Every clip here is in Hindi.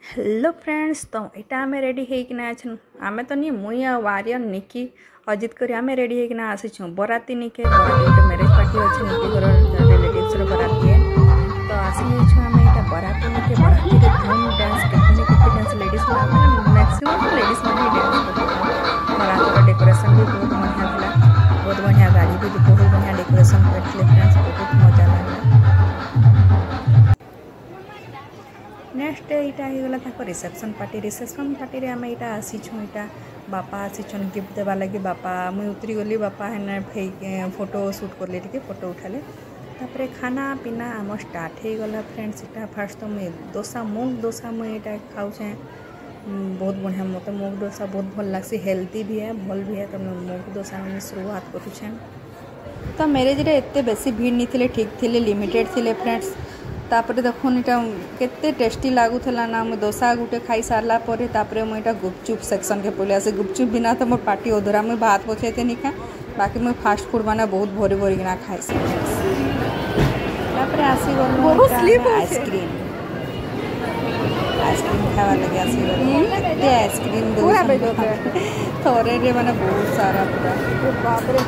हेलो फ्रेंड्स, तो यहाँ आम रेडी होना आम तो नहीं मुई आर्यन निकी अजित कर आम रेडी होना आसीचु बराती निके बराती गोटे मैरेज पार्टी अच्छे निकी घर रिलेटिव्स बराती है तो आसी आम यहाँ बराती निके बराती धूम डांस केते डांस लेडीज मैक्सिमम लेडीज मैंने डांस करते बरातर डेकोरेशन भी बहुत बढ़िया था। बहुत बढ़िया गाड़ी भी बहुत बढ़िया डेकोरेशन करते फ्रेंड्स, बहुत मजा लगा। नेक्स्ट यहाँ होगा रिसेप्शन पार्टी आम यहाँ आसीचु यहाँ बापा आसीचन गिफ्ट देवा लगे बापा मुई उतरी गली बापा है फोटो शूट करले टिके फोटो उठाले तापर खाना पीना आम स्टार्ट हो गला फ्रेंड्स। यहाँ फास्ट तो मुई डोसा मूंग डोसा मुई यहाँ खाऊे बहुत बढ़िया मत मूंग डोसा बहुत भल लग्सी हेल्दी भी है भल भी है तो मूंग डोसा में शुरुआत करुचे। तो मैरेज रे एते बेसी भीड़ नहीं थिले ठीक थिले लिमिटेड थिले फ्रेंड्स। तापर देखुन यहाँ केते टेस्टी लगुला ना मुझे डोसा गुटे खाई सारा पर तापर मुझे गुपचुप सेक्शन के पहले आसे गुपचुप बिना तो मोर पार्टी अधूरा मुझे भात पछेते नहीं खा बाकी मुझे फास्ट फूड मैंने बहुत भरी भरिकिना खाई आसी गलु आइसक्रीम खावा लगे आसी गलु आइसक्रीम थोड़े मैंने बहुत सारा पूरा बाप रे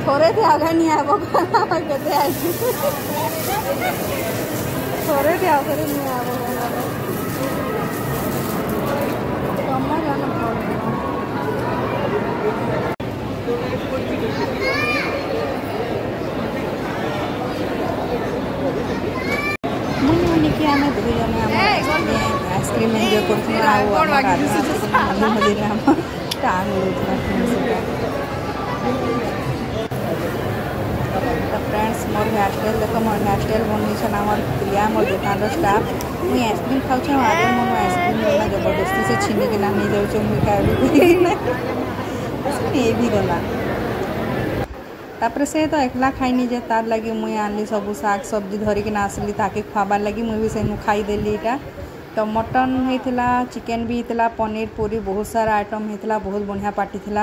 थोड़े थे आगे नहीं आबो केते थोड़े थे आगे नहीं आबो कम्मा जाना मुझे आम दुई जन आइसक्रीम एंजॉय तो फ्रेंड्स मोर हेयर स्टाइल देख मोर हेयर स्टाइल बनईछन आम प्रिया मोर दुकान स्टाफ मुझे आइसक्रीम खाऊे आगे मोर आइसक्रीम ना जबरदस्ती से छीनिकिना नहीं जाऊँ मुझे ये भी गला तापर से तो एकला खाईनी जे तार लगी मुई आनली सब शाग सब्जी धरिकिना आसली ताके खुआबार लगी मुई भी सेनु खाईदेली यहाँ। तो मटन होता चिकेन भी होता पनीर पूरी बहुत सारा आइटम होता बहुत बढ़िया पार्टी थी।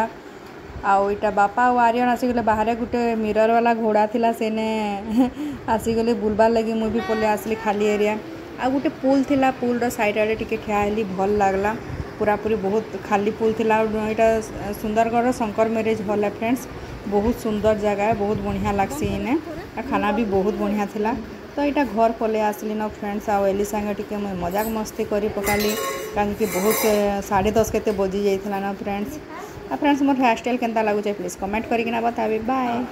आउ इटा बापा और आर्यन आसीगले बाहर गोटे मिरर वाला घोड़ा थिला सेने आसीगले बुलबार लगी मुई भी पले आसली खाली एरिया आ गोटे पुल थिला पुल साइड आड़े टिके ठिया हेली भल लागला पूरा पूरी बहुत खाली पुल थिला। यहाँ सुंदरगढ़ शंकर मैरेज हॉल है फ्रेंड्स, बहुत सुंदर जगह है बहुत बढ़िया लगसी इने खाना भी बहुत बढ़िया थिला। तो यहाँ घर पले आसली न फ्रेंड्स आउ एली संगे टिके मुझे मजाक मस्ती करी पकाली कहीं बहुत 10:30 केते बजी जाइथिला न फ्रेंड्स। फ्रेंड्स मोर हेयर स्टाइल केनता लगुचे प्लीज कमेंट करके बताबे। बाय।